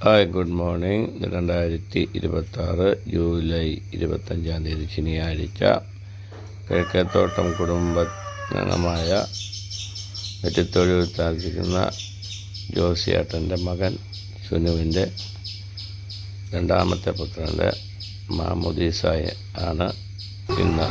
Hi, good morning. 2026 July 25 ശനിയാഴ്ച. കിഴക്കേത്തോട്ടം കുടുംബാംഗമായ വെറ്റിത്തൊഴിൽ താമസിക്കുന്ന ജോസിയേട്ടൻ്റെ മകൻ സുനുവിൻ്റെ രണ്ടാമത്തെ പുത്രൻ്റെ മാമോദീസ ആണ് ഇന്ന്.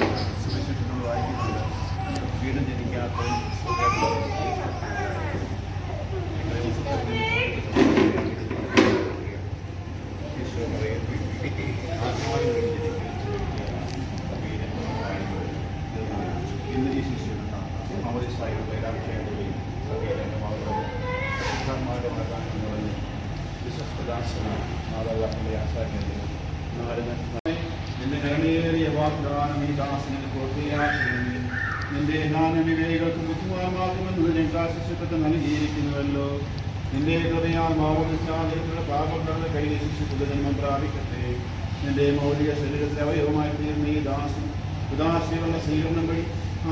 നിന്റെ കരുണയേറിയ വാഗ്ദാനം ഈ ദാസനെ പൂർത്തിയാക്കി നിന്റെ ജ്ഞാനവിവേകൾക്കും ബുദ്ധിമാന്മാർക്കുമെന്ന് ഞങ്ങൾക്ക് ആശിഷ്ടപ്പെട്ട് നൽകിയിരിക്കുന്നുവല്ലോ. നിന്റെ ഹൃദയാൽ മാവുള്ള പാപങ്ങളുടെ കയ്യിൽ ശിക്ഷിക്കുന്ന ജന്മം പ്രാപിക്കട്ടെ. നിന്റെ മൗലിക ശരീരത്തിലെ അവയവമായി തീർന്ന ഈ ദാസൻ ഉദാശീലുള്ള സ്വീകരണം വഴി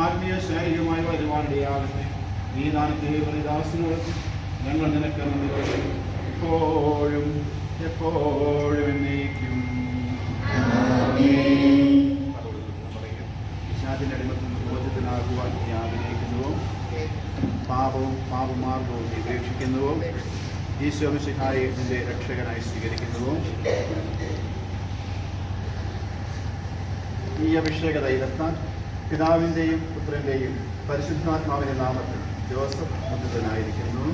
ആത്മീയ ശാരീരികമായി വരുവാനിടയാകട്ടെ. ഈ ദാനത്തെ ദാസനോട് ഞങ്ങൾ നിനക്ക് നന്ദി പറയും, എപ്പോഴും എപ്പോഴും എന്നേക്കും. പിശാചിന്റെ അടിമത്തിൽ നിന്ന് മോചിതനാകുവാൻ നീ ആഗ്രഹിക്കുന്നുവോ? പാപമാർഗവും നീ ഉപേക്ഷിക്കുന്നുവോ? ഈശോ മിശിഹായെ നിന്റെ രക്ഷകനായി സ്വീകരിക്കുന്നുവോ? ഈ അഭിഷേക തൈലത്താൽ പിതാവിൻ്റെയും പുത്രൻ്റെയും പരിശുദ്ധാത്മാവിന്റെ നാമത്തിൽ ജോസഫ് മുദ്രിതനായിരിക്കുന്നു.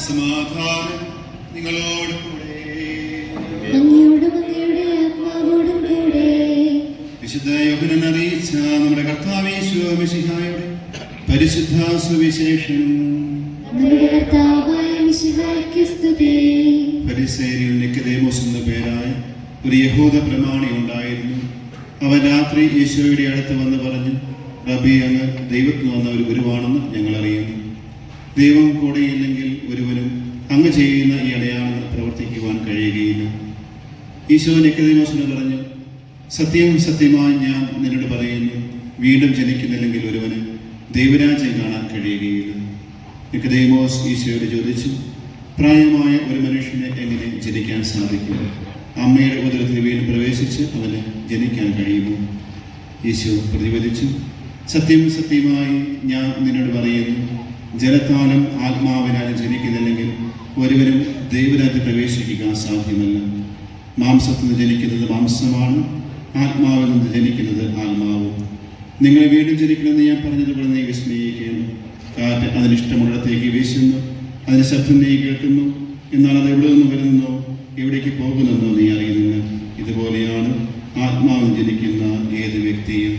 സമാധാനം നിങ്ങളോട് കൂടെ. വിശുദ്ധ യോഹന്നാൻ അറിയിച്ച നമ്മുടെ കർത്താവ് യേശു മിശിഹായുടെ പരിശുദ്ധ സുവിശേഷം. ഫരിസേയരിൽ നിക്കോദേമോസ് എന്ന പേരായ ഒരു യഹൂദ പ്രമാണി ഉണ്ടായിരുന്നു. അവൻ രാത്രി യേശുവയുടെ അടുത്ത് വന്ന് പറഞ്ഞു, റബ്ബി, അങ്ങ് ദൈവത്തിൽ വന്ന ഒരു ഗുരുവാണെന്ന് ഞങ്ങൾ അറിയുന്നു. ദൈവം കൂടെയില്ലെങ്കിൽ ഒരുവനും അങ്ങ് ചെയ്യുന്ന ഈ അടയാളങ്ങൾ പ്രവർത്തിക്കുവാൻ കഴിയുകയില്ല. ഈശോ നിക്കോദേമോസിനോട് പറഞ്ഞു, സത്യം സത്യമായി ഞാൻ നിന്നോട് പറയുന്നു, വീണ്ടും ജനിക്കുന്നില്ലെങ്കിൽ ഒരുവന് ദൈവരാജ്യം കാണാൻ കഴിയുകയില്ല. നിക്കോദേമോസ് ഈശോയോട് ചോദിച്ചു, പ്രായമായ ഒരു മനുഷ്യനെ എങ്ങനെ ജനിക്കാൻ സാധിക്കും? അമ്മയുടെ ഉദരത്തിൽ വീണ്ടും പ്രവേശിച്ച് അവന് ജനിക്കാൻ കഴിയുമോ? ഈശോ പ്രതിവദിച്ചു, സത്യം സത്യമായി ഞാൻ നിന്നോട് പറയുന്നു, ജലത്താലും ആത്മാവിനാലും ജനിക്കുന്നില്ലെങ്കിൽ ഒരുവരും ദൈവരാജ്യത്തിൽ പ്രവേശിക്കുക സാധ്യമല്ല. മാംസത്തിൽ നിന്ന് ജനിക്കുന്നത് മാംസമാണ്, ആത്മാവിൽ നിന്ന് ജനിക്കുന്നത് ആത്മാവും. നിങ്ങളെ വീണ്ടും ജനിക്കണമെന്ന് ഞാൻ പറഞ്ഞതുപോലെ നീ വിസ്മയിക്കുന്നു. കാറ്റ് അതിനിഷ്ടമുള്ളിടത്തേക്ക് വീശുന്നു, അതിന് ശബ്ദം നീ കേൾക്കുന്നു, എന്നാൽ അത് എവിടെ നിന്ന് വരുന്നോ എവിടേക്ക് പോകുന്നെന്നോ നീ അറിയുന്നില്ല. ഇതുപോലെയാണ് ആത്മാവിൽ ജനിക്കുന്ന ഏത് വ്യക്തിയും.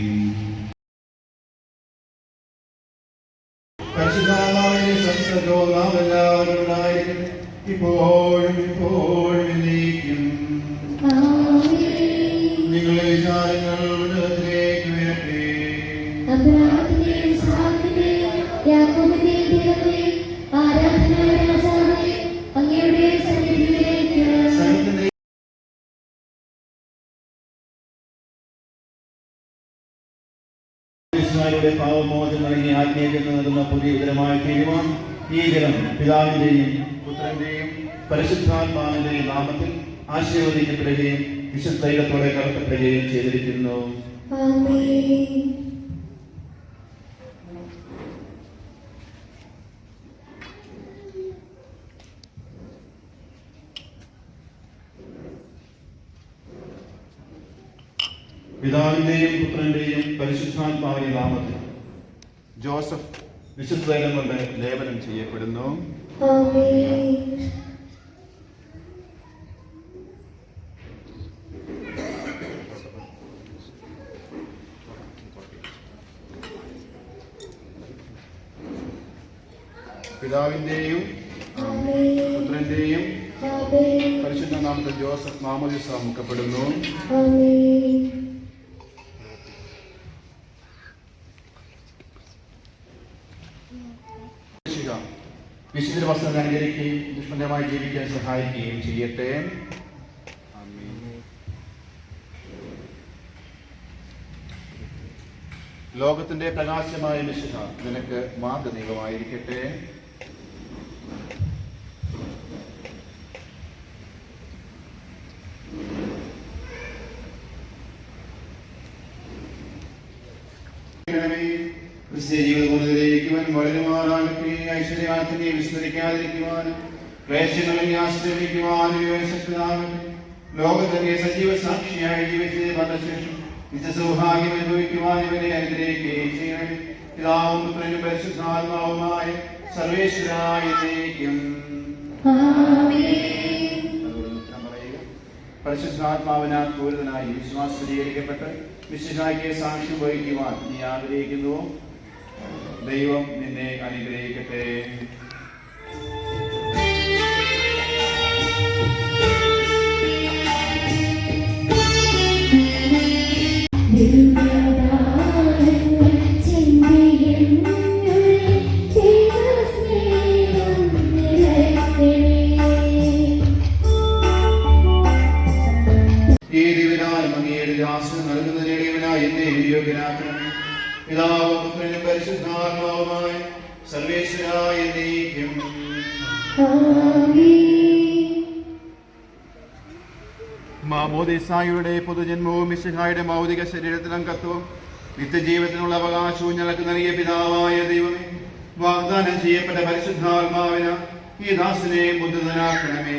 ഇപ്പോഴും ഇപ്പോഴും എന്നേക്കും. നിങ്ങളുടെ വിചാരങ്ങൾ ഉന്നതത്തിലേക്ക് വരട്ടെ. പാവമോചനം നൽകി ആത്മീയത്തിൽ നൽകുന്ന പുതിയ ഉദരമായ തീരുമാനം ഈ ജനം പിതാവിന്റെയും പുത്രന്റെയും പരിശുദ്ധാത്മാവിന്റെയും നാമത്തിൽ ആശീർവദിക്കപ്പെടുകയും വിശുദ്ധ ദൈവത്തോടെ കടത്തപ്പെടുകയും ചെയ്തിരിക്കുന്നു. പിതാവിന്റെയും പുത്രന്റെയും പരിശുദ്ധാത്മാവിന്റെ നാമത്തിൽ ജോസഫ് വിശുദ്ധ തൈലം കൊണ്ട് ലേപനം ചെയ്യപ്പെടുന്നു. പിതാവിന്റെയും പുത്രന്റെയും പരിശുദ്ധ നാമത്തിൽ ജോസഫ് മാമോദിസ മുക്കപ്പെടുന്നു. വിശുദ്ധ വസ്ത്രം അനുകരിക്കുകയും നിഷ്പന്നമായി ജീവിക്കാൻ സഹായിക്കുകയും ചെയ്യട്ടെ. ലോകത്തിന്റെ പ്രകാശമായ മിശിഹ നിനക്ക് മാർഗദീപമായിരിക്കട്ടെ. ജീവിതം വളരുമാറാകട്ടെ. ഐശ്വര്യവാനത്തിനെ വിസ്മരിക്കാതിരിക്കുവാനും ക്ലേശങ്ങളിൽ ആശ്രയിക്കുവാനും ശക്തനാകട്ടെ. ലോകത്തിന്റെ സജീവ സാക്ഷിയായി ജീവിച്ച് മരണശേഷം നിത്യസൗഭാഗ്യം അനുഭവിക്കുവാൻ ഇവരെ അനുഗ്രഹിക്കുകയും ചെയ്യണം. പിതാവും പുത്രനും പരിശുദ്ധാത്മാവുമായ സർവേശ്വരായ പരിശുദ്ധാത്മാവിനാൽ പൂരിതനായി വിശ്വാസം സ്ഥിരീകരിക്കപ്പെട്ട് മിശിഹായ്ക്ക് സാക്ഷ്യം വഹിക്കുവാൻ നീ ആഗ്രഹിക്കുന്നു. ദൈവം നിന്നെ അനുഗ്രഹിക്കട്ടെ. ഈ ദിവനായും അങ്ങയുടെ ദാസന് നൽകുന്നതിനിടയവനായി എന്നെ യോഗ്യനാക്കണം. പിതാവും പുത്രനും പരിശുദ്ധാത്മാവുമായ സർവേശ്വരായ നീക്കും. മാമോദിസായുടെ പൊതുജന്മവും മിശിഹായുടെ ഭൗതിക ശരീരത്തിൽ അംഗത്വവും നിത്യജീവത്തിനുള്ള അവകാശവും ഞങ്ങൾക്ക് നൽകിയ പിതാവായ ദൈവമേ, വാഗ്ദാനം ചെയ്യപ്പെട്ട പരിശുദ്ധാത്മാവിന് ഈ ദാസനെ ബുദ്ധിതനാക്കണമേ.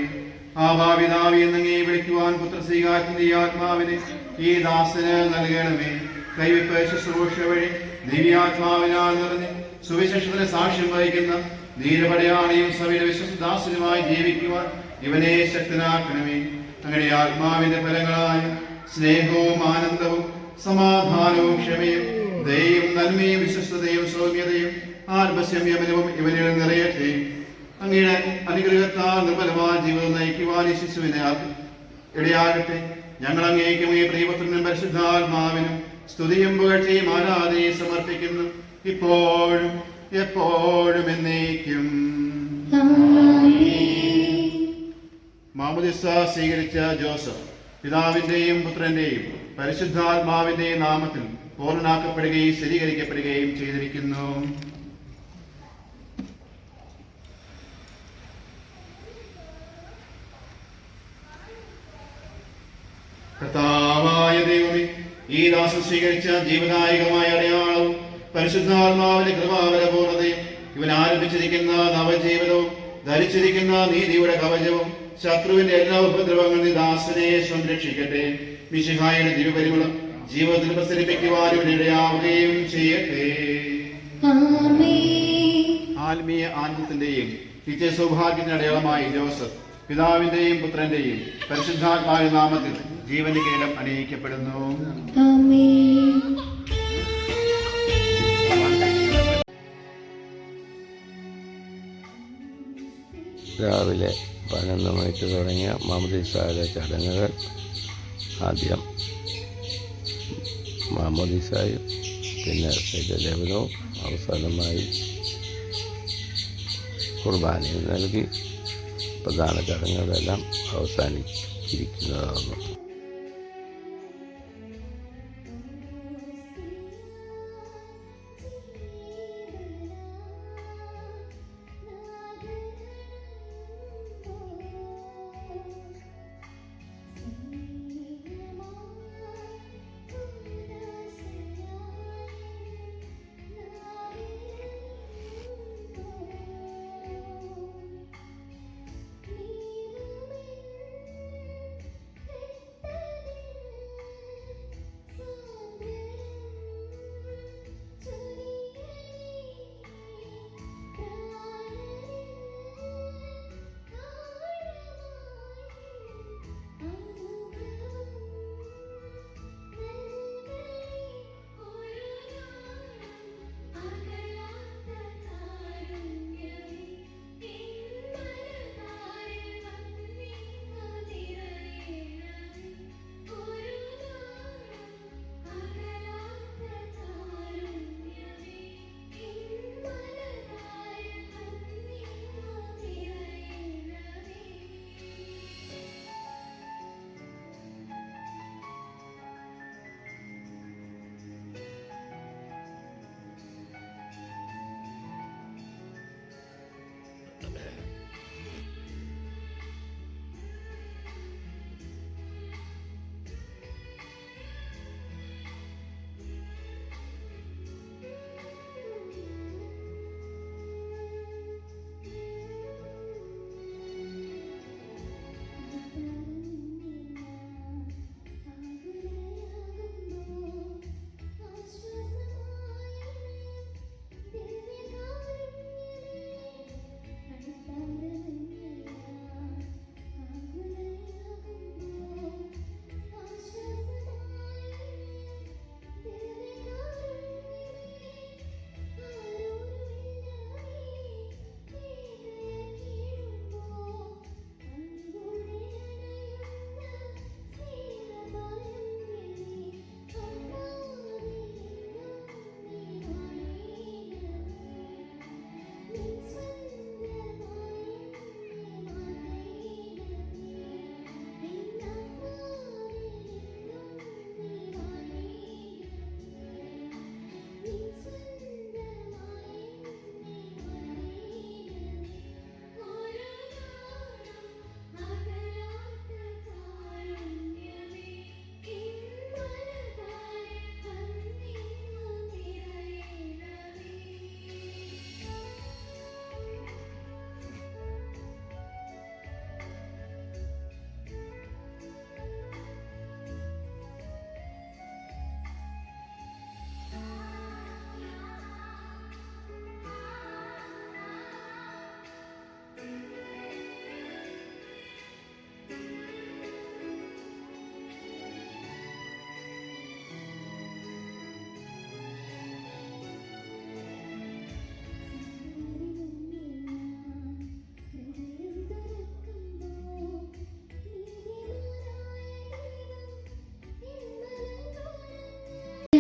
ആഭാവിതാവി എന്നങ്ങേ വിളിക്കുവാൻ പുത്രസ്വീകാരത്തിന്റെ ഈ ആത്മാവിനെ ഈ ദാസന് നൽകണമേ. കൈവിപ്പ് ശുശ്രൂഷ വഴി ദിവ്യാത്മാവിനാൽ നിറഞ്ഞ് സുവിശേഷത്തിന് സാക്ഷ്യം വഹിക്കുന്ന ധീരപടയാളിയും സഭയുടെ വിശ്വസദാസനുമായി ജീവിക്കുവാൻ ഇവനെ ശക്തനാക്കണമേ. അങ്ങനെ ആത്മാവിന്റെ ഫലങ്ങളായ സ്നേഹവും ആനന്ദവും സമാധാനവും ക്ഷമയും ദയയും നന്മയും വിശ്വസ്തതയും സൗമ്യതയും ആത്മസംയമനവും ഇവനിൽ നിറയട്ടെ. അങ്ങയുടെ അനുഗ്രഹത്താൽ നിർമ്മലമായ ജീവിതം നയിക്കുവാൻ ഈ ശിശുവിനെ ഇടയാകട്ടെ. ഞങ്ങൾ അങ്ങേക്കും ഈ പ്രിയപുത്രനും പരിശുദ്ധാത്മാവിനും സ്തുതിയും പുകഴ്ചയും ആരാധനയും സമർപ്പിക്കുന്നു, ഇപ്പോഴും എപ്പോഴും എന്നേക്കും. മാമോദിസ സ്വീകരിച്ച ജോസഫ് പിതാവിന്റെയും പുത്രന്റെയും പരിശുദ്ധാത്മാവിന്റെയും നാമത്തിൽ പൂർണ്ണനാക്കപ്പെടുകയും സ്ഥിരീകരിക്കപ്പെടുകയും ചെയ്തിരിക്കുന്നു. കർത്താവായ ദൈവമേ, ഈ ദാസൻ സ്വീകരിച്ച ജീവദായകമായ അടയാളവും പരിശുദ്ധാത്മാവിന്റെ കൃപാവരപൂർണതയും ഇവൻ ആരംഭിച്ചിരിക്കുന്ന നവജീവിതവും ധരിച്ചിരിക്കുന്ന നീതിയുടെ കവചവും ശത്രുവിന്റെ എല്ലാ ഉപദ്രവങ്ങളിൽ ദാസനെ സംരക്ഷിക്കട്ടെ. മിശിഹായുടെ തിരുപരിമളം ജീവിതത്തിൽ പ്രസരിപ്പിക്കുവാനും ഇടയാവുകയും ചെയ്യട്ടെ. ആത്മീയ ആനന്ദത്തിന്റെയും നിത്യ സൗഭാഗ്യത്തിന്റെ അടയാളമായി ജോസഫ് പിതാവിന്റെയും പുത്രന്റെയും പരിശുദ്ധാത്മാവിന്റെ നാമത്തിൽ ജീവന്റെ കിരീടം അണിയിക്കപ്പെടുന്നു. രാവിലെ 11 മണിക്ക് തുടങ്ങിയ മാമോദിസയുടെ ചടങ്ങുകൾ ആദ്യം മാമോദിസയും പിന്നെ ശരീരലേപനവും അവസാനമായി കുർബാനയും നൽകി പ്രധാന ചടങ്ങുകളെല്ലാം അവസാനിച്ചിരിക്കുന്നതാണ്.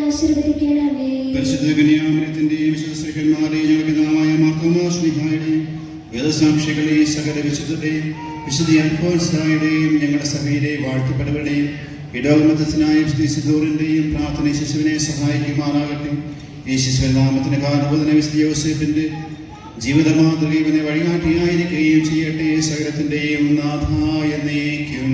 ആശീർവദിക്കണമേ. പരിശുദ്ധ കന്യാമറിയത്തിന്റെയും വിശുദ്ധ പിതാവായ മാർത്തോമാ ശ്ലീഹായുടെയും വേദസാക്ഷികളെ സകല വിശുദ്ധരുടെയും വിശുദ്ധ അൽഫോൻസായുടെയും ഞങ്ങളുടെ സഭയിലെ വാഴ്ത്തപ്പെടുകളുടെയും ഇടവമതത്തിനായ സിദോറിന്റെയും പ്രാർത്ഥന ശിശുവിനെ സഹായിക്കുമാറാകട്ടെ. ഈ ശിശുനാമത്തിന് കാരണബോധന വിശുദ്ധ യോസേഫിന്റെ ജീവിത മാതൃകയെ വഴികാട്ടിയായിരിക്കുകയും ചെയ്യട്ടെ. സകലത്തിന്റെയും നാഥായ എന്നേക്കും.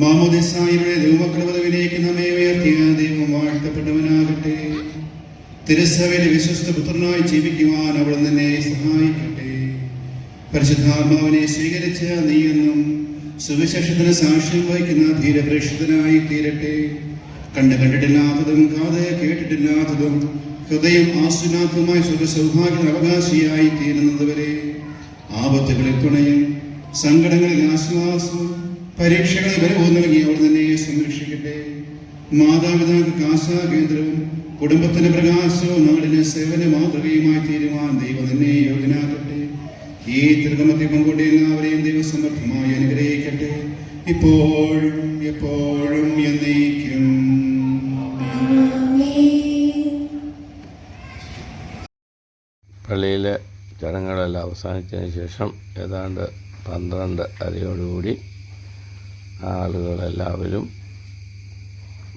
മാമോദിസായുടെ ദൈവമക്കളുടെ പദവിയിലേക്ക് നമ്മെ ഉയർത്തിയ ദൈവം വാഴ്ത്തപ്പെട്ടവനാകട്ടെ. തിരുസഭയിലെ വിശ്വസ്ത പുത്രനായി ജീവിക്കുവാൻ അവൾ നിന്നെ സഹായിക്കട്ടെ. പരിശുദ്ധാത്മാവിനെ സ്വീകരിച്ച നീയെന്നും സുവിശേഷത്തിന് സാക്ഷ്യം വഹിക്കുന്ന ധീരപ്രേക്ഷിതനായി തീരട്ടെ. കണ്ടിട്ടില്ലാത്തതും കാത് കേട്ടിട്ടില്ലാത്തതും ഹൃദയം ആസ്വനാത്വമായ സുഖസൗഭാഗ്യ അവകാശിയായി തീരുന്നതുവരെ ആപത്തുകളിൽ തുണയും സങ്കടങ്ങളിൽ ആശ്വാസവും പരീക്ഷകളിൽ ബലവും നൽകി അവൾ തന്നെ സംരക്ഷിക്കട്ടെ. മാതാപിതാക്കൾക്ക് ആശാകേന്ദ്രവും കുടുംബത്തിന്റെ പ്രകാശവും നാടിന് സേവന മാതൃകയുമായി തീരുവാൻ ദൈവം തന്നെ യോഗ്യനാകട്ടെ. ഈ തിരുകമത്തിൽ പങ്കുകൊണ്ട് എല്ലാവരെയും ദൈവസമർത്ഥമായി അനുഗ്രഹിക്കട്ടെ, ഇപ്പോഴും എപ്പോഴും എന്നേക്കും. പള്ളിയിലെ ചടങ്ങുകളെല്ലാം അവസാനിച്ചതിന് ശേഷം ഏതാണ്ട് 12:30 ആളുകളെല്ലാവരും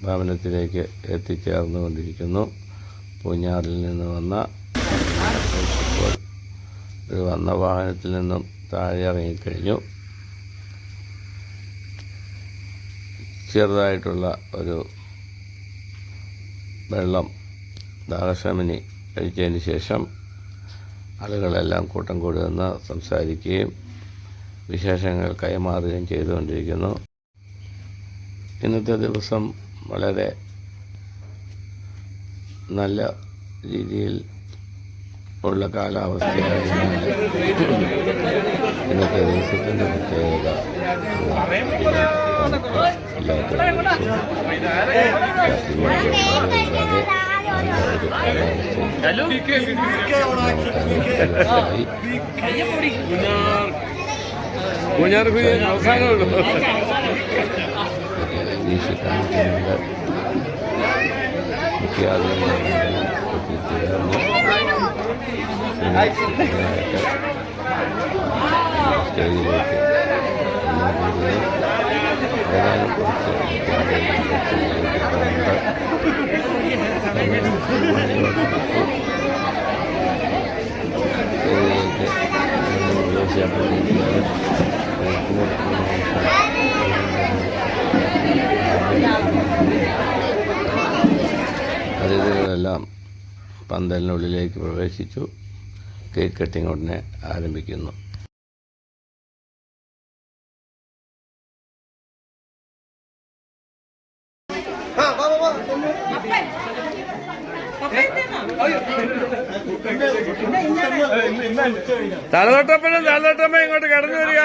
ഭവനത്തിലേക്ക് എത്തിച്ചേർന്നുകൊണ്ടിരിക്കുന്നു. പൂഞ്ഞാറിൽ നിന്ന് വന്ന വാഹനത്തിൽ നിന്നും താഴെ ഇറങ്ങിക്കഴിഞ്ഞു. ചെറുതായിട്ടുള്ള ഒരു വെള്ളം ദാഹശമനി കഴിച്ചതിന് ശേഷം ആളുകളെല്ലാം കൂട്ടം കൂടി നിന്ന് സംസാരിക്കുകയും വിശേഷങ്ങൾ കൈമാറുകയും ചെയ്തുകൊണ്ടിരിക്കുന്നു. ഇന്നത്തെ ദിവസം വളരെ നല്ല രീതിയിൽ ഉള്ള കാലാവസ്ഥയായതിനാൽ ഇന്നത്തെ ദിവസത്തിൻ്റെ പ്രത്യേകത സ്റ്റേജിലേക്ക് ഏതാനും കുറച്ച് അതിഥികളെല്ലാം പന്തലിനുള്ളിലേക്ക് പ്രവേശിച്ചു. കേക്ക് കട്ടിംഗ് ഉടനെ ആരംഭിക്കുന്നു. തലതൊട്ടപ്പനും ഇങ്ങോട്ട് കടന്നു വരിക.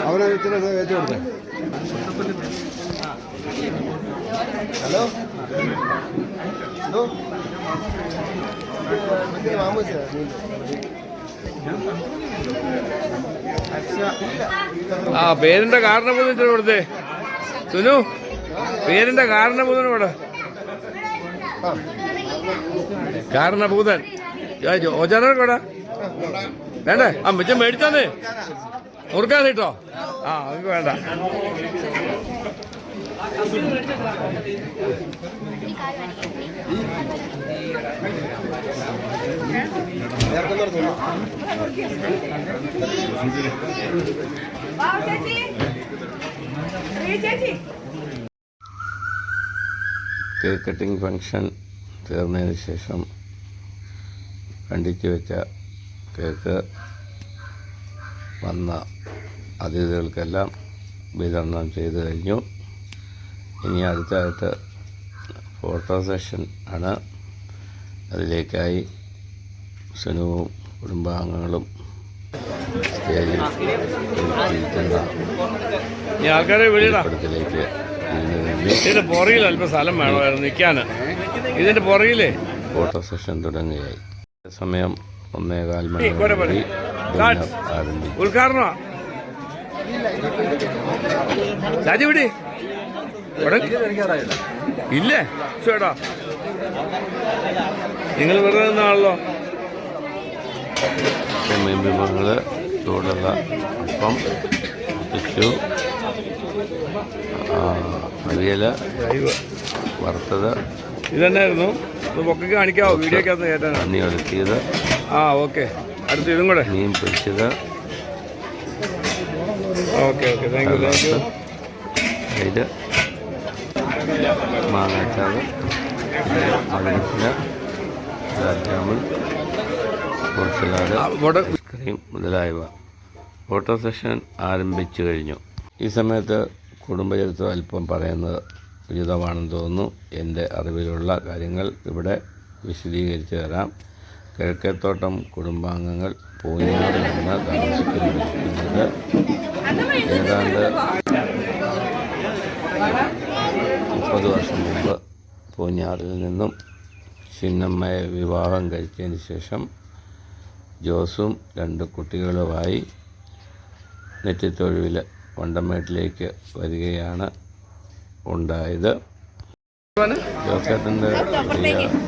അവനെ വെച്ചു കൊടുത്തേ. ഹലോ പേരിന്റെ കാരണബോധം കൊടുത്തേ. സുനു, പേരിന്റെ കാരണബോധം ഇവിടെ. കാരണഭൂതൻ ഓചാരം കൂടാ വേണ്ടേ? മിച്ചം മേടിച്ചാന്നേ മുറുക്കാതെ കിട്ടോ. നമുക്ക് വേണ്ട. കേക്ക് കട്ടിംഗ് ഫംഗ്ഷൻ തീർന്നതിന് ശേഷം കണ്ടിച്ചു വെച്ച കേക്ക് വന്ന അതിഥികൾക്കെല്ലാം വിതരണം ചെയ്തു കഴിഞ്ഞു. ഇനി അടുത്തായിട്ട് ഫോട്ടോ സെഷൻ ആണ്. അതിലേക്കായി സുനുവും കുടുംബാംഗങ്ങളും സ്റ്റേജിൽ ആൾക്കാരെ വെളിപ്പെടുത്തിലേക്ക് ഇതിന്റെ പുറകിൽ അല്പം സ്ഥലം വേണമായിരുന്നു നിൽക്കാൻ. ഇതിന്റെ പുറകിലേ ഫോട്ടോ സെഷൻ തുടങ്ങുകയായി. സമയം 1:15 മണി ആരംഭിച്ചു. ഉദ്ഘാടനമാ രാജവിടി ഇല്ലേ? ചേട്ടാ നിങ്ങൾ വെറുതെ നിന്നാണല്ലോ. മീൻ വിഭവങ്ങൾ ചൂടുള്ള അപ്പം, ടിഷ്യൂ, അവിയൽ, വറുത്തത്. ഇതന്നെയായിരുന്നു. പൊക്കൊക്കെ കാണിക്കാവോ? വീഡിയോക്കകത്ത് കയറ്റാൻ. അന്നി ഒതുക്കിയത്. ഓക്കെ. അടുത്ത് ഇതും കൂടെ. മീൻ പൊരിച്ചത്. Okay thank you. ഇത് മാങ്ങാച്ചാറ്, മധുരത്തിന് ജാമുൻ, ഫ്രൂട്ട് സലാഡ്, ഐസ്ക്രീം മുതലായവ ഫോട്ടോ സെഷൻ ആരംഭിച്ചു കഴിഞ്ഞു. ഈ സമയത്ത് കുടുംബചരിത്രം അല്പം പറയുന്നത് ഉചിതമാണെന്ന് തോന്നുന്നു. എൻ്റെ അറിവിലുള്ള കാര്യങ്ങൾ ഇവിടെ വിശദീകരിച്ചു തരാം. കിഴക്കേത്തോട്ടം കുടുംബാംഗങ്ങൾ പൂഞ്ഞാറിൽ നിന്ന് താമസിക്കുന്നത് ഏതാണ്ട് 30 വർഷം മുമ്പ് പൂഞ്ഞാറിൽ നിന്നും ചിന്നമ്മയെ വിവാഹം കഴിച്ചതിന് ശേഷം ജോസും 2 കുട്ടികളുമായി നെറ്റിത്തൊഴിൽ വണ്ടമേട്ടിലേക്ക് വരികയാണ് ഉണ്ടായത്. ജോസേട്ടൻ്റെ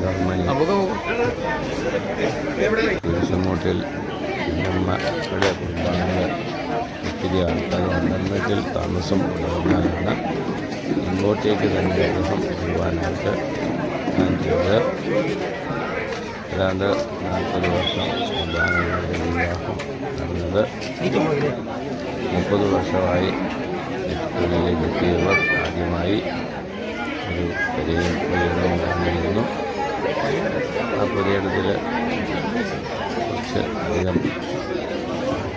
ജർമ്മനി കുരിശുമൂട്ടിൽ ചിന്നമ്മയുടെ കുടുംബാംഗങ്ങൾ ഒത്തിരി ആൾക്കാർ വണ്ടമേട്ടിൽ താമസം തുടർന്നാലാണ് ഇങ്ങോട്ടേക്ക് തന്നെ അദ്ദേഹം വരുവാനായിട്ട് ഞാൻ ചെയ്തത്. ഏതാണ്ട് 40 വർഷം മുമ്പാണ് വിവാഹം നടന്നത്. 30 വർഷമായി നെറ്റിത്തൊഴിലേക്ക് എത്തിയവർ ആദ്യമായി ഒരു പുരയിടം ഉണ്ടായിരുന്നു. ആ പുരയിടത്തിൽ കുറച്ച് അധികം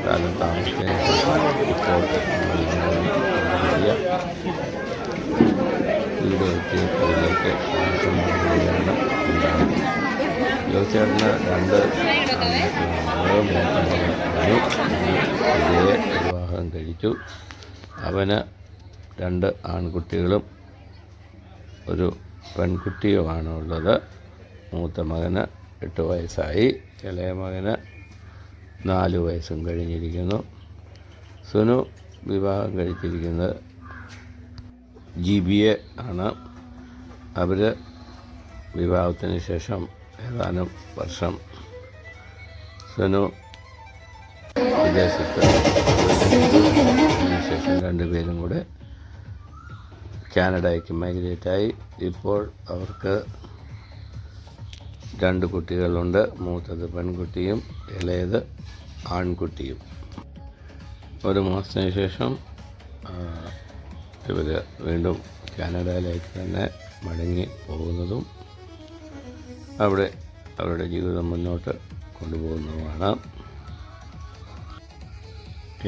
കാലം താമസിച്ചതിന് ശേഷം ഇപ്പോൾ വലിയ വീട് എത്തിയപ്പോഴേക്ക് താമസം മാറുകയാണ് ഉണ്ടാകുന്നത്. ജോസേട്ടന് 2 വിവാഹം കഴിച്ചു. അവന് 2 ആൺകുട്ടികളും ഒരു പെൺകുട്ടിയുമാണ് ഉള്ളത്. മൂത്ത മകന് 8 വയസ്സായി, ഇളയ മകന് 4 വയസ്സും കഴിഞ്ഞിരിക്കുന്നു. സുനു വിവാഹം കഴിച്ചിരിക്കുന്നത് GBA ആണ്. അവർ വിവാഹത്തിന് ശേഷം ഏതാനും വർഷം സുനു വിദേശത്ത് അതിനുശേഷം 2 പേരും കൂടെ കാനഡയ്ക്ക് മൈഗ്രേറ്റായി. ഇപ്പോൾ അവർക്ക് 2 കുട്ടികളുണ്ട്. മൂത്തത് പെൺകുട്ടിയും ഇളയത് ആൺകുട്ടിയും. 1 മാസത്തിന് ശേഷം ഇവർ വീണ്ടും കാനഡയിലേക്ക് തന്നെ മടങ്ങി പോകുന്നതും അവിടെ അവരുടെ ജീവിതം മുന്നോട്ട് കൊണ്ടുപോകുന്നതുമാണ്.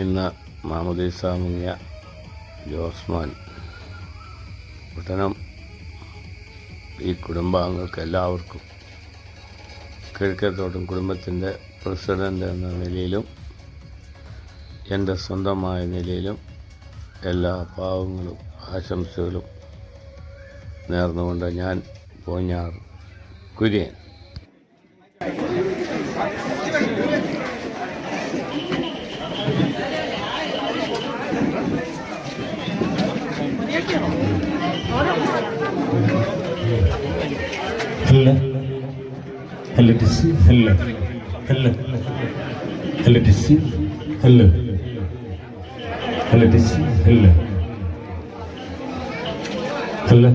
ഇന്ന് മാമോദീസ മുങ്ങിയ ജോസ്മാൻ ഉടനം ഈ കുടുംബാംഗങ്ങൾക്ക് എല്ലാവർക്കും കിഴക്കേത്തോട്ടം കുടുംബത്തിൻ്റെ പ്രസിഡൻ്റ് എന്ന നിലയിലും എൻ്റെ സ്വന്തമായ നിലയിലും എല്ലാ പാവങ്ങളും ആശംസകളും നേർന്നുകൊണ്ട് ഞാൻ പൂഞ്ഞാർ കുര്യൻ. هلا هلا تسي هلا هلا هلا تسي هلا هلا تسي هلا هلا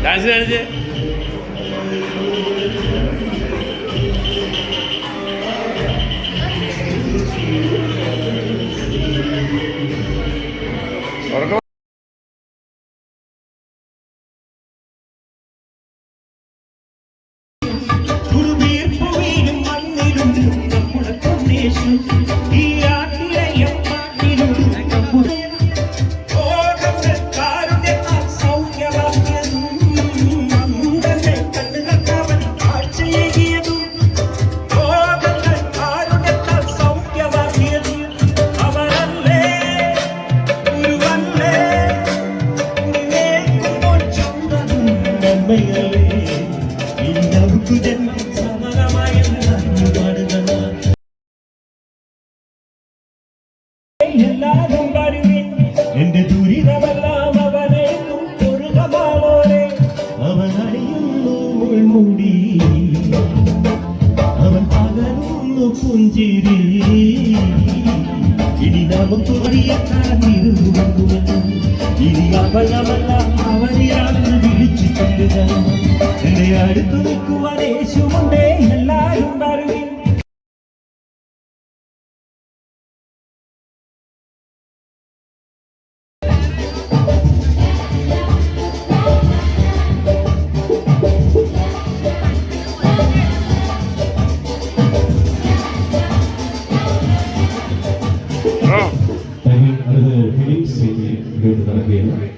ഡാൻസ് കളിച്ച് ഈ ഇനി നമുക്ക് ഇനി അപകടമെല്ലാം അവരെയാണെന്ന് വിളിച്ചു ചൊല്ലുക. എന്നെ അടുത്തു നിൽക്കുവാൻ യേശുവുണ്ടേ, എല്ലാവരും പറയുക. നടക്കുകയാണ്.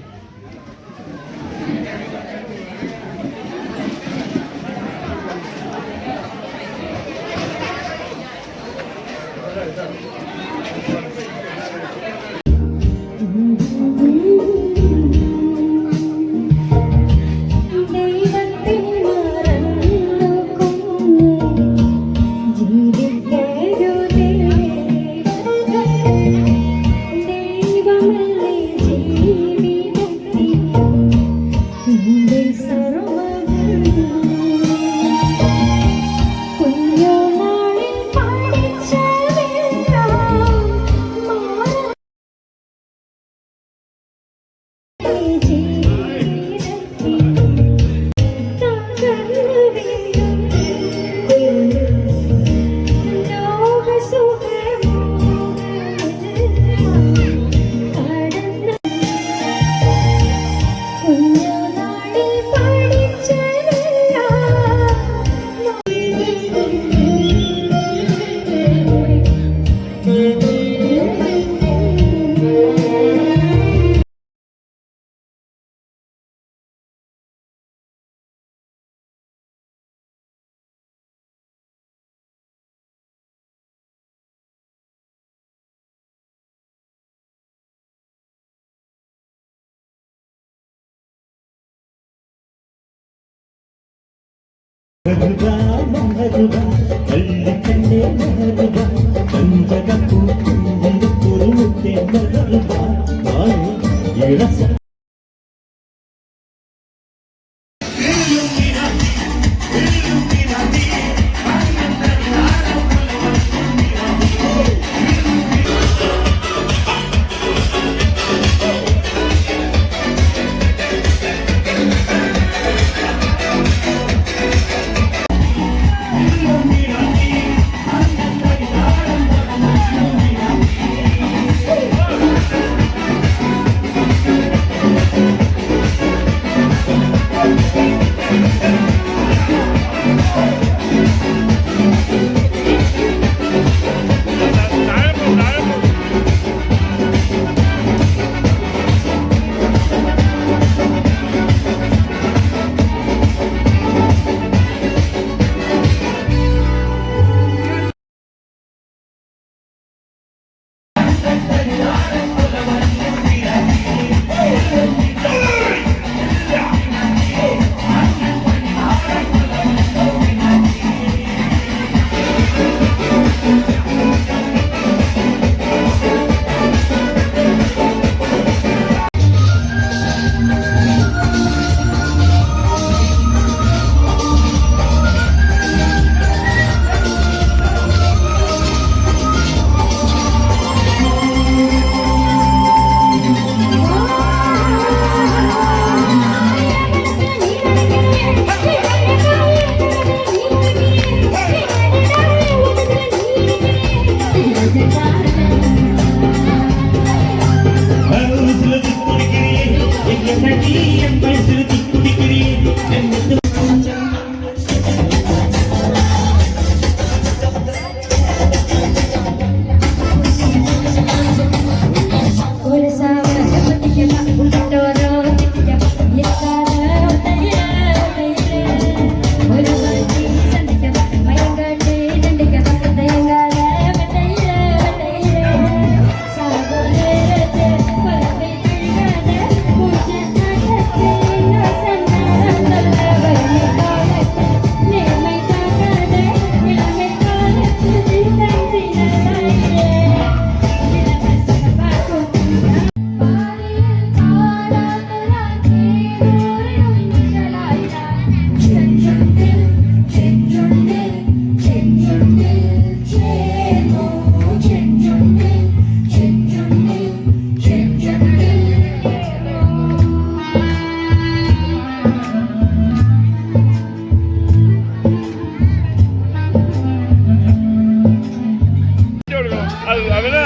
അവന്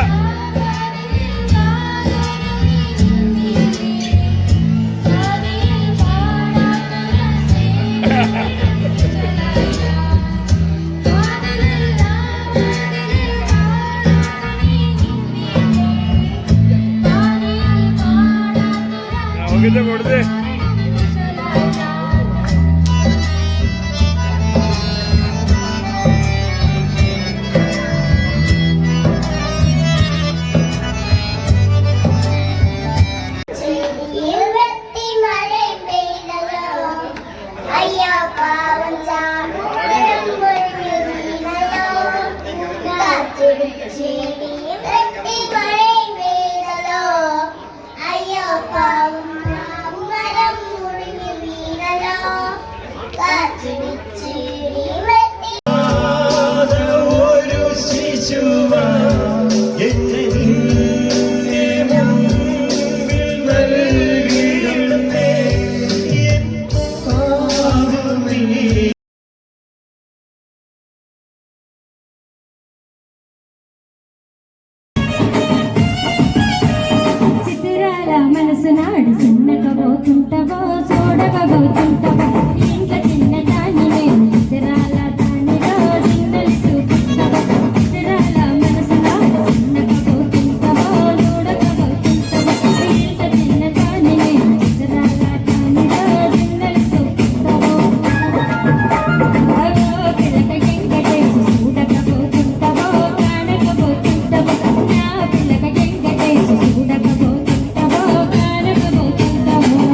നമുക്കിത് കൊടുത്തേ మనసునాడు చిన్నకపోతుంటవో చూడకపోతుంటవో ఇంట్లో చిన్న దాన్ని నేను ఇతరాల దానిలో చిన్నలు చూపిస్తావో ఇతరాల మనసునాడు చిన్నకపోతుంటవో చూడకపోతుంటవో ఇంట్లో చిన్న దాన్ని నేను ఇతరాల దానిలో చిన్నలు చూపిస్తావో పిల్లక వెంకటేశు చూడకపోతుంటవో కానకపోతుంటవో నా పిల్లక వెంకటేశు చూడకపోతుంటవో కానకపోతుంటవో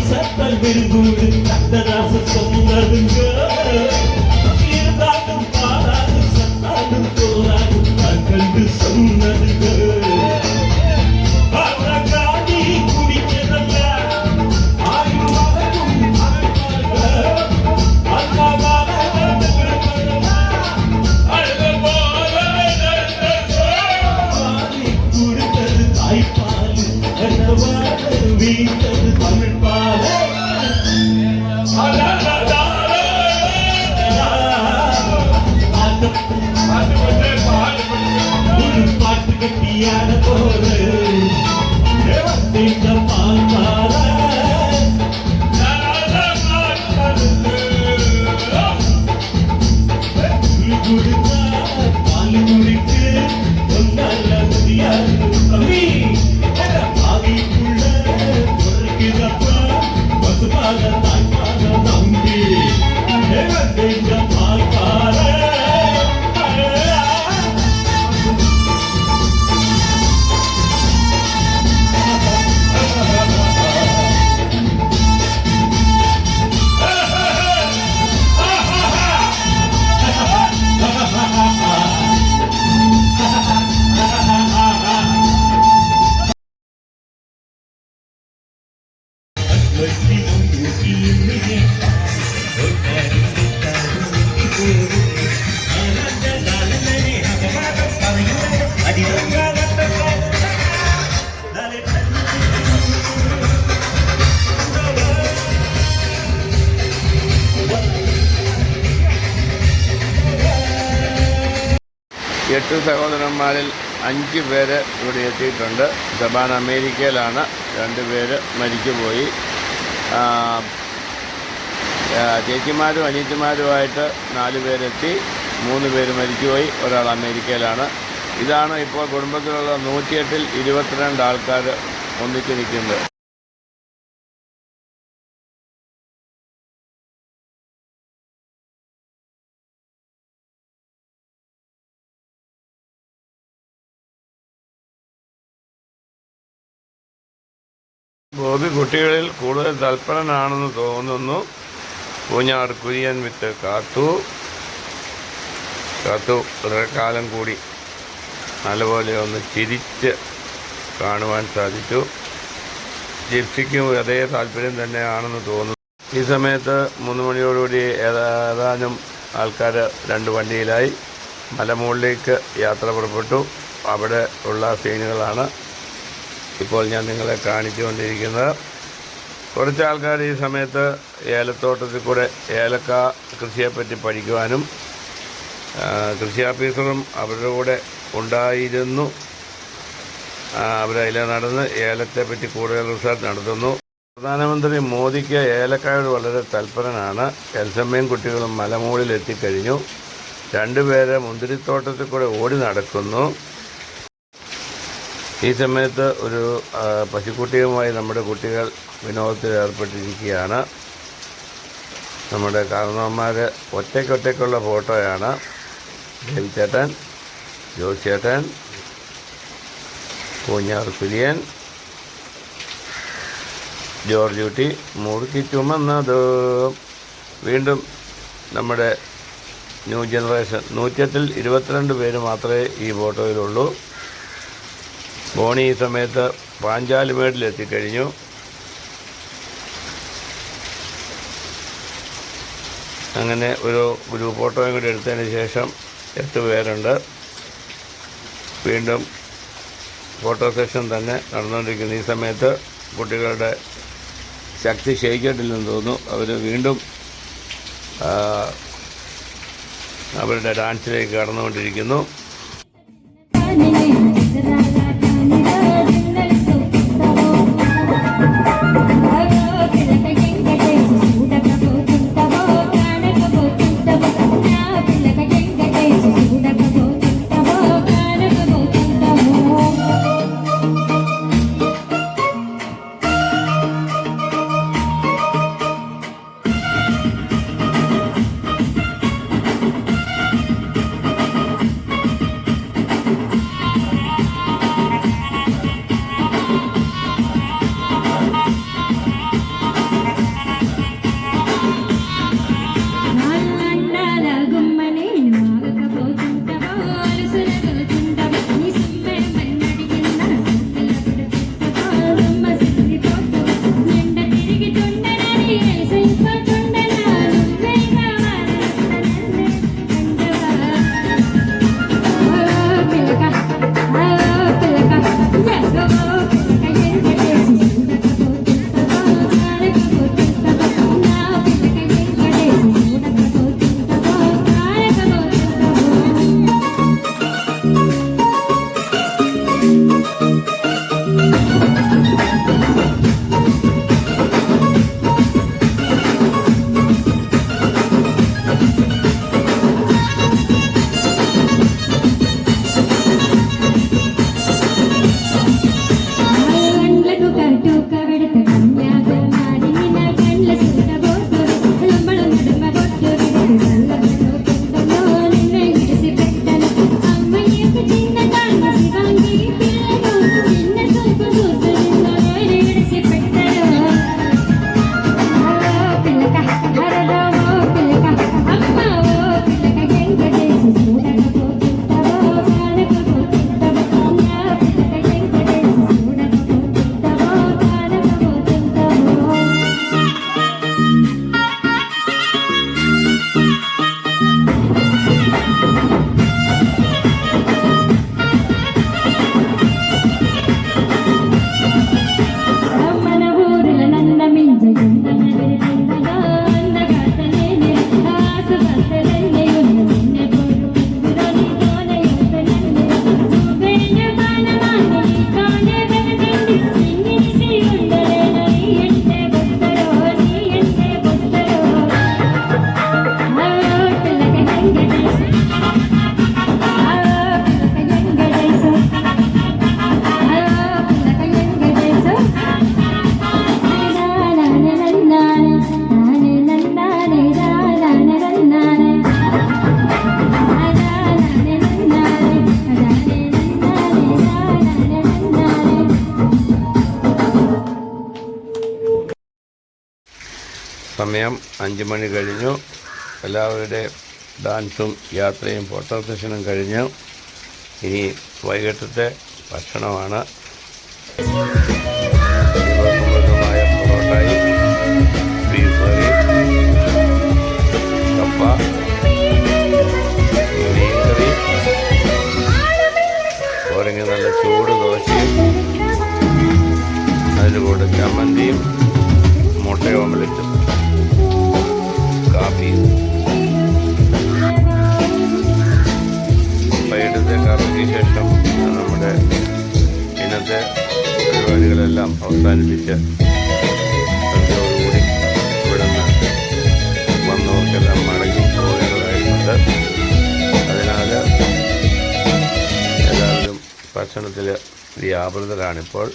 சத்தல் விரும்புடு சத்தராச சொன்னதுங்க இருந்தாலும் பாராது சத்தாலும் தோறாது கண்டு சொன்னதுங்க காடி குடிச்சதல்ல ஆயுவாகும் கொடுத்தது தாய்ப்பால் வீட்டது தமிழ் பால் ஒரு பாட்டு கட்டியான போது பால் பால குடித்தா பால் குடிக்கு நல்ல முடியாது தம்பி ஆவிக்குள்ள பொறுக்கிறப்பா பசுபால தாய்ப்பால நம்பி பால் பால എട്ട് സഹോദരന്മാരിൽ 5 പേര് ഇവിടെ എത്തിയിട്ടുണ്ട്. ജബാൻ അമേരിക്കയിലാണ്. 2 പേര് മരിച്ചുപോയി. ചേച്ചിമാരും അനിയത്തിമാരുമായിട്ട് 4 പേരെത്തി. 3 പേര് മരിച്ചുപോയി. ഒരാൾ അമേരിക്കയിലാണ്. ഇതാണ് ഇപ്പോൾ കുടുംബത്തിലുള്ള 108-ൽ 22 ആൾക്കാർ ഒന്നിച്ച് നിൽക്കുന്നത്. ബോബി കുട്ടികളിൽ കൂടുതൽ തൽപരനാണെന്ന് തോന്നുന്നു. പൂഞ്ഞാർ കുര്യൻ വിത്ത് കാത്തു വളരെ കാലം കൂടി നല്ലപോലെ ഒന്ന് ചിരിച്ച് കാണുവാൻ സാധിച്ചു. ജിപ്സിക്കും അതേ താല്പര്യം തന്നെയാണെന്ന് തോന്നുന്നു. ഈ സമയത്ത് 3 മണിയോടുകൂടി ഏതാനും ആൾക്കാർ 2 വണ്ടിയിലായി മലമുകളിലേക്ക് യാത്ര പുറപ്പെട്ടു. അവിടെ ഉള്ള സീനുകളാണ് ഇപ്പോൾ ഞാൻ നിങ്ങളെ കാണിച്ചുകൊണ്ടിരിക്കുന്നത്. കുറച്ച് ആൾക്കാർ ഈ സമയത്ത് ഏലത്തോട്ടത്തിൽ കൂടെ ഏലക്ക കൃഷിയെപ്പറ്റി പഠിക്കുവാനും കൃഷി ഓഫീസറും അവരുടെ കൂടെ ഉണ്ടായിരുന്നു. അവരതിൽ നടന്ന് ഏലത്തെപ്പറ്റി കൂടുതൽ റിസർച്ച് നടത്തുന്നു. പ്രധാനമന്ത്രി മോദിക്ക് ഏലക്കായോട് വളരെ തൽപരനാണ്. എൽസമ്മയും കുട്ടികളും മലമുകളിൽ എത്തിക്കഴിഞ്ഞു. 2 പേര് മുന്തിരിത്തോട്ടത്തിൽ കൂടെ ഓടി നടക്കുന്നു. ഈ സമയത്ത് ഒരു പശുക്കുട്ടിയുമായി നമ്മുടെ കുട്ടികൾ വിനോദത്തിൽ ഏർപ്പെട്ടിരിക്കുകയാണ്. നമ്മുടെ കാരണവന്മാർ ഒറ്റയ്ക്കുള്ള ഫോട്ടോയാണ്. ദേവിച്ചേട്ടൻ, ജോസിയേട്ടൻ, പൂഞ്ഞാർ കുര്യൻ, ജോർജ് കുട്ടി, മുറുക്കി ചുമന്നത്. വീണ്ടും നമ്മുടെ ന്യൂ ജനറേഷൻ 108-ൽ 22 പേര് മാത്രമേ ഈ ഫോട്ടോയിലുള്ളൂ. ബോണി ഈ സമയത്ത് പാഞ്ചാലിമേടിലെത്തിക്കഴിഞ്ഞു. അങ്ങനെ ഒരു ഗ്രൂപ്പ് ഫോട്ടോയും കൂടി എടുത്തതിന് ശേഷം 8 പേരുണ്ട്. വീണ്ടും ഫോട്ടോ സെഷൻ തന്നെ നടന്നുകൊണ്ടിരിക്കുന്നു. ഈ സമയത്ത് കുട്ടികളുടെ ശക്തി ക്ഷയിച്ചിട്ടില്ലെന്ന് തോന്നുന്നു. അവർ വീണ്ടും അവരുടെ ഡാൻസിലേക്ക് കടന്നുകൊണ്ടിരിക്കുന്നു. സമയം 5 മണി കഴിഞ്ഞു. എല്ലാവരുടെയും ഡാൻസും യാത്രയും ഫോട്ടോ സെഷനും കഴിഞ്ഞു. ഇനി വൈകിട്ടത്തെ ഭക്ഷണമാണ്. സമൃദ്ധമായ പൊറോട്ടയും ബീഫ് കറി, കപ്പ, മീൻകറി, പോരെങ്കിൽ നല്ല ചൂട് ദോശയും അതിൻ്റെ കൂടെ ചമ്മന്തിയും മുട്ട ഓംലെറ്റും കാപ്പിയും. വൈകിട്ടത്തെ കാപ്പിക്ക് ശേഷം നമ്മുടെ ഇന്നത്തെ പരിപാടികളെല്ലാം അവസാനിപ്പിച്ച് സന്ധ്യയോടുകൂടി ഇവിടെ നിന്ന് വന്നവർക്കെല്ലാം മടങ്ങി പോകേണ്ടതായിട്ടുണ്ട്. അതിനാൽ എല്ലാവരും ഭക്ഷണത്തിൽ വ്യാപൃതരാണിപ്പോൾ.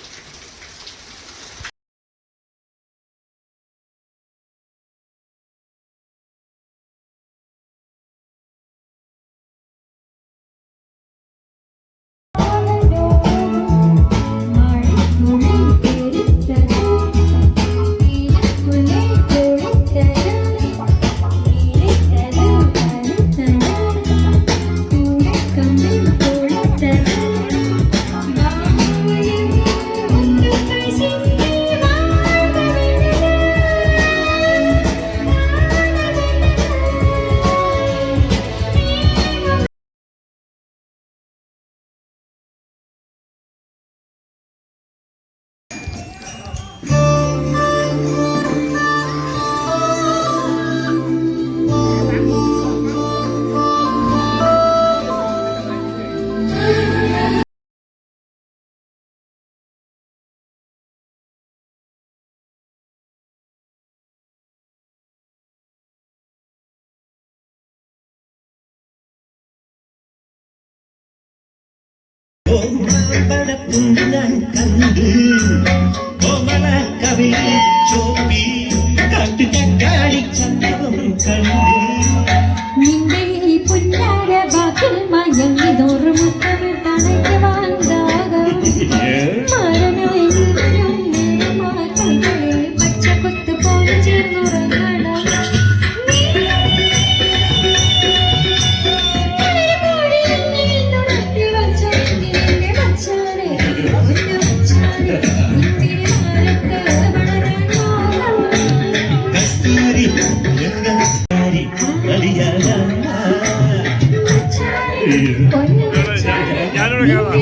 ഞാൻ കണ്ട് കോമള കവി ചോപ്പി കാട്ടുചക്കാളി ചന്തവും കണ്ട് നിന്റെ ഈ പുന്നാര വാക്കിൽ മയങ്ങി തോറുമുത്തമിട്ടണയ്ക്ക് വാന്താകം മരനായി നിന്നും നേരമാക്കളികളിൽ പച്ചക്കൊത്ത് പോലെ ചേർന്നുറങ്ങണം. കസ്തൂരി കസ്തൂരി കളിയാല ഞാനിവിടെ കാണാം.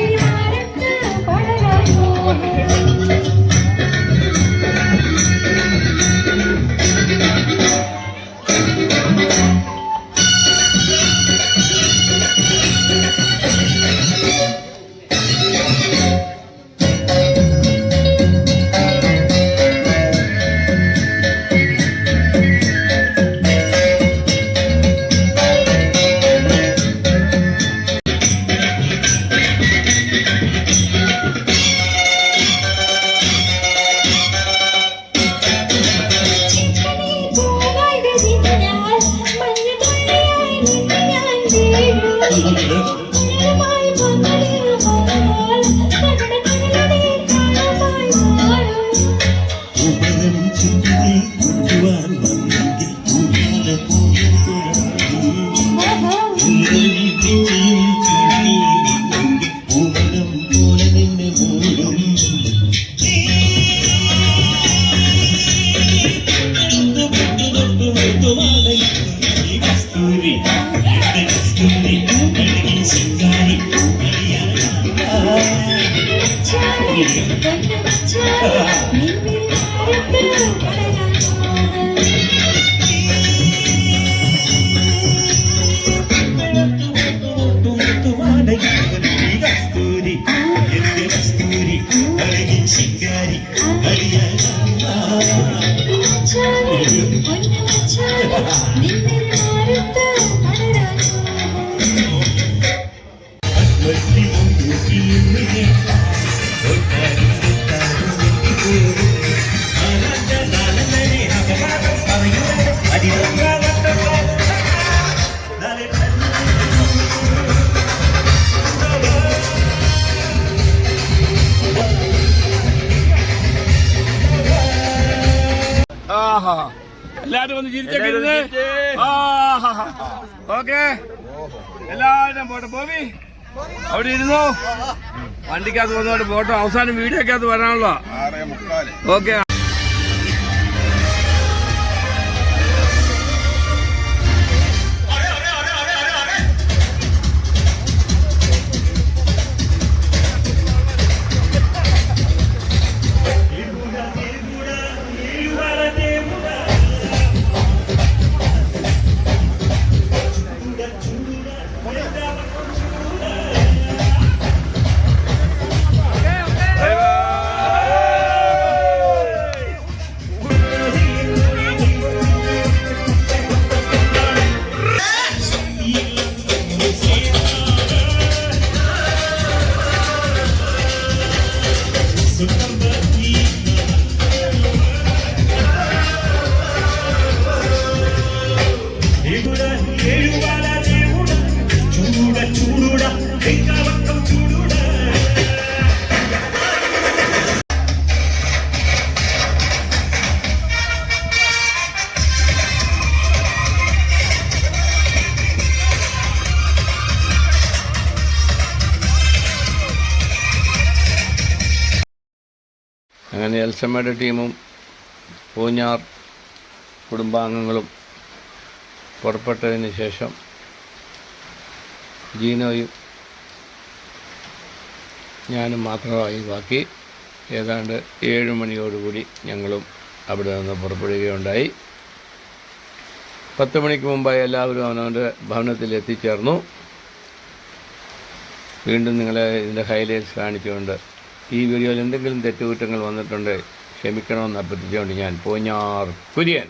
ആഹാ എല്ലാവരും ഒന്ന് ചിരിച്ചേക്കരുത്. ഓക്കെ, എല്ലാവരും പോട്ടെ. ബോബി അവിടെ ഇരുന്നു. വണ്ടിക്കകത്ത് വന്നോട്ട് ഫോട്ടോ അവസാനം വീഡിയോക്കകത്ത് വരാനുള്ള. ഓക്കെ. അങ്ങനെ എൽസമ്മയുടെ ടീമും പൂഞ്ഞാർ കുടുംബാംഗങ്ങളും പുറപ്പെട്ടതിന് ശേഷം ജീനോയും ഞാനും മാത്രമായി ബാക്കി. ഏതാണ്ട് 7 മണിയോടുകൂടി ഞങ്ങളും അവിടെ നിന്ന് പുറപ്പെടുകയുണ്ടായി. 10 മണിക്ക് മുമ്പായി എല്ലാവരും അവനവൻ്റെ ഭവനത്തിൽ എത്തിച്ചേർന്നു. വീണ്ടും നിങ്ങളെ ഇതിൻ്റെ ഹൈലൈറ്റ്സ് കാണിച്ചുകൊണ്ട് ഈ വീഡിയോയിൽ എന്തെങ്കിലും തെറ്റുകുറ്റങ്ങൾ വന്നിട്ടുണ്ട് ക്ഷമിക്കണമെന്ന് അഭ്യർത്ഥിച്ചുകൊണ്ട് ഞാൻ പൂഞ്ഞാർ കുര്യൻ.